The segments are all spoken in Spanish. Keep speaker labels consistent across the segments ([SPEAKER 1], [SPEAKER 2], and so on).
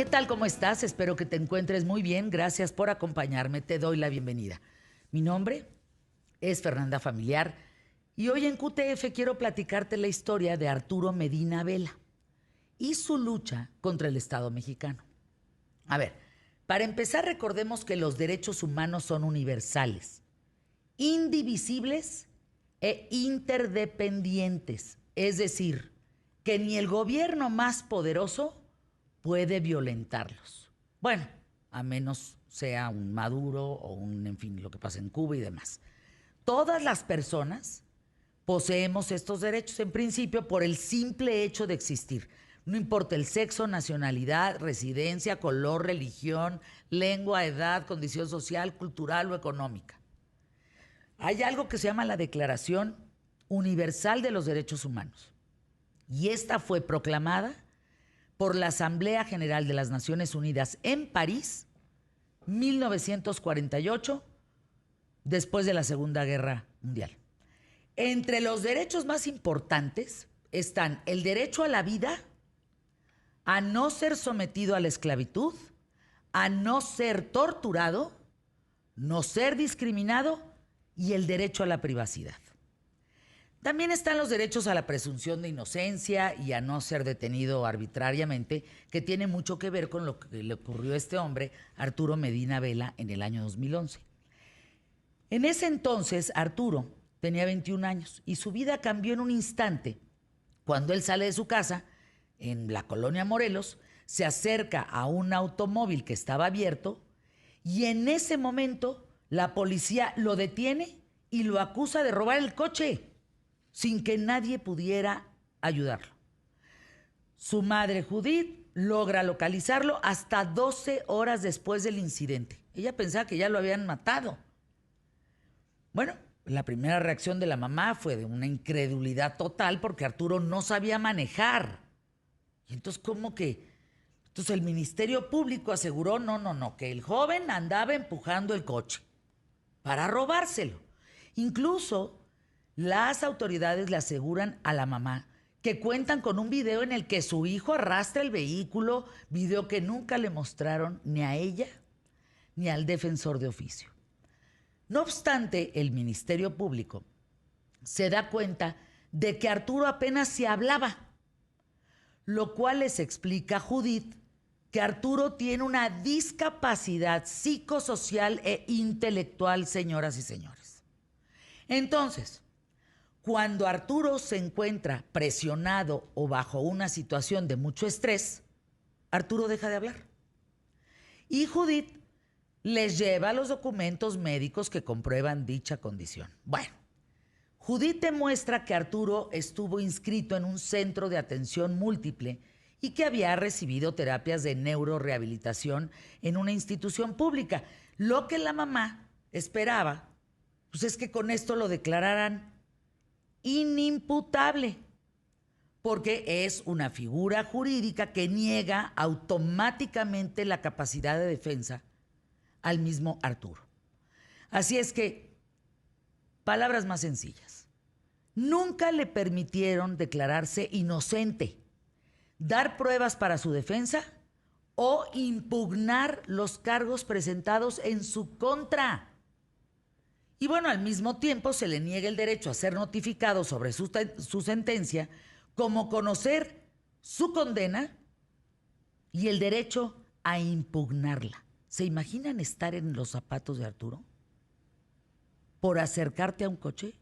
[SPEAKER 1] ¿Qué tal? ¿Cómo estás? Espero que te encuentres muy bien. Gracias por acompañarme. Te doy la bienvenida. Mi nombre es Fernanda Familiar y hoy en QTF quiero platicarte la historia de Arturo Medina Vela y su lucha contra el Estado mexicano. A ver, para empezar recordemos que los derechos humanos son universales, indivisibles e interdependientes. Es decir, que ni el gobierno más poderoso puede violentarlos. Bueno, a menos sea un Maduro o en fin, lo que pasa en Cuba y demás. Todas las personas poseemos estos derechos en principio por el simple hecho de existir. No importa el sexo, nacionalidad, residencia, color, religión, lengua, edad, condición social, cultural o económica. Hay algo que se llama la Declaración Universal de los Derechos Humanos. Y esta fue proclamada por la Asamblea General de las Naciones Unidas en París, 1948, después de la Segunda Guerra Mundial. Entre los derechos más importantes están el derecho a la vida, a no ser sometido a la esclavitud, a no ser torturado, no ser discriminado y el derecho a la privacidad. También están los derechos a la presunción de inocencia y a no ser detenido arbitrariamente, que tiene mucho que ver con lo que le ocurrió a este hombre, Arturo Medina Vela, en el año 2011. En ese entonces, Arturo tenía 21 años y su vida cambió en un instante cuando él sale de su casa en la colonia Morelos, se acerca a un automóvil que estaba abierto y en ese momento la policía lo detiene y lo acusa de robar el coche sin que nadie pudiera ayudarlo. Su madre, Judith, logra localizarlo hasta 12 horas después del incidente. Ella pensaba que ya lo habían matado. Bueno, la primera reacción de la mamá fue de una incredulidad total porque Arturo no sabía manejar. Y entonces, ¿cómo que? Entonces el Ministerio Público aseguró, no, que el joven andaba empujando el coche para robárselo. Incluso las autoridades le aseguran a la mamá que cuentan con un video en el que su hijo arrastra el vehículo, video que nunca le mostraron ni a ella ni al defensor de oficio. No obstante, el Ministerio Público se da cuenta de que Arturo apenas se hablaba, lo cual les explica a Judith que Arturo tiene una discapacidad psicosocial e intelectual, señoras y señores. Entonces, cuando Arturo se encuentra presionado o bajo una situación de mucho estrés, Arturo deja de hablar. Y Judith les lleva los documentos médicos que comprueban dicha condición. Bueno, Judith demuestra que Arturo estuvo inscrito en un centro de atención múltiple y que había recibido terapias de neurorehabilitación en una institución pública. Lo que la mamá esperaba, pues es que con esto lo declararan inimputable, porque es una figura jurídica que niega automáticamente la capacidad de defensa al mismo Arturo. Así es que, palabras más sencillas, nunca le permitieron declararse inocente, dar pruebas para su defensa o impugnar los cargos presentados en su contra. Y bueno, al mismo tiempo se le niega el derecho a ser notificado sobre su sentencia, como conocer su condena y el derecho a impugnarla. ¿Se imaginan estar en los zapatos de Arturo por acercarte a un coche?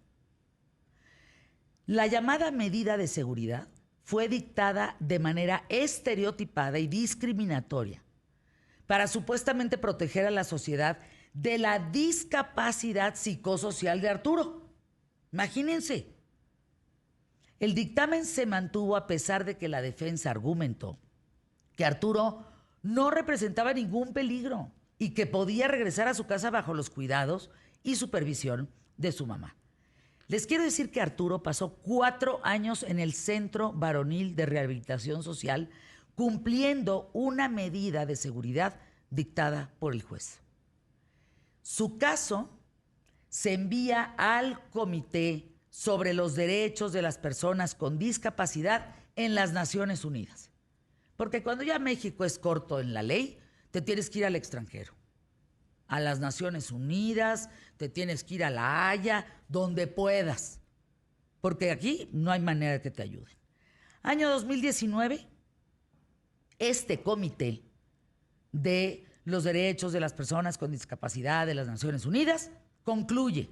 [SPEAKER 1] La llamada medida de seguridad fue dictada de manera estereotipada y discriminatoria para supuestamente proteger a la sociedad de la discapacidad psicosocial de Arturo. Imagínense. El dictamen se mantuvo a pesar de que la defensa argumentó que Arturo no representaba ningún peligro y que podía regresar a su casa bajo los cuidados y supervisión de su mamá. Les quiero decir que Arturo pasó 4 años en el Centro Varonil de Rehabilitación Social cumpliendo una medida de seguridad dictada por el juez. Su caso se envía al Comité sobre los Derechos de las Personas con Discapacidad en las Naciones Unidas Porque cuando ya México es corto en la ley, te tienes que ir al extranjero, a las Naciones Unidas, te tienes que ir a La Haya, donde puedas, porque aquí no hay manera de que te ayuden. Año 2019, este comité de los derechos de las personas con discapacidad de las Naciones Unidas concluye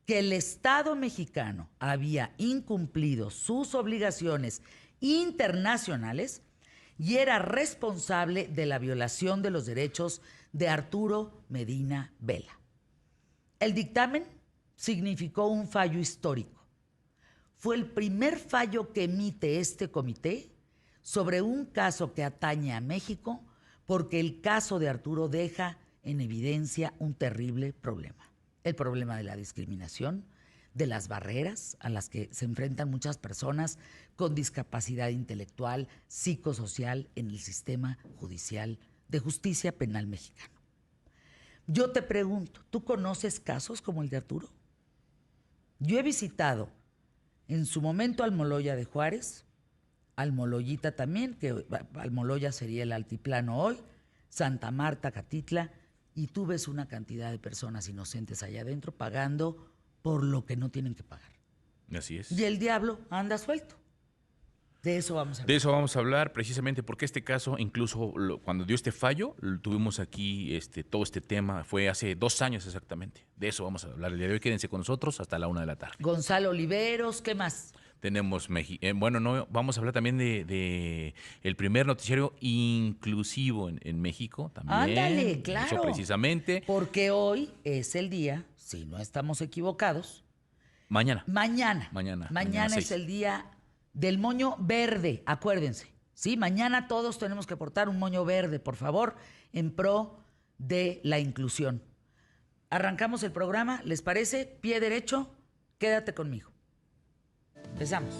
[SPEAKER 1] que el Estado mexicano había incumplido sus obligaciones internacionales y era responsable de la violación de los derechos de Arturo Medina Vela. El dictamen significó un fallo histórico. Fue el primer fallo que emite este comité sobre un caso que atañe a México, porque el caso de Arturo deja en evidencia un terrible problema. El problema de la discriminación, de las barreras a las que se enfrentan muchas personas con discapacidad intelectual, psicosocial en el sistema judicial de justicia penal mexicano. Yo te pregunto, ¿tú conoces casos como el de Arturo? Yo he visitado en su momento Almoloya de Juárez, Almoloyita también, que Almoloya sería el altiplano hoy, Santa Marta, Catitla, y tú ves una cantidad de personas inocentes allá adentro pagando por lo que no tienen que pagar.
[SPEAKER 2] Así es.
[SPEAKER 1] Y el diablo anda suelto. De eso vamos a hablar.
[SPEAKER 2] De eso vamos a hablar precisamente porque este caso, incluso cuando dio este fallo, tuvimos aquí todo este tema, fue hace 2 años exactamente. De eso vamos a hablar el día de hoy. Quédense con nosotros hasta la 1 de la tarde.
[SPEAKER 1] Gonzalo Oliveros, ¿qué más?
[SPEAKER 2] Tenemos, vamos a hablar también de el primer noticiario inclusivo en México también.
[SPEAKER 1] Ándale, claro.
[SPEAKER 2] Eso precisamente.
[SPEAKER 1] Porque hoy es el día, si no estamos equivocados.
[SPEAKER 2] Mañana.
[SPEAKER 1] Mañana es
[SPEAKER 2] 6.
[SPEAKER 1] el día del moño verde, acuérdense. Sí, mañana todos tenemos que portar un moño verde, por favor, en pro de la inclusión. Arrancamos el programa, ¿les parece? Pie derecho, quédate conmigo. Empezamos.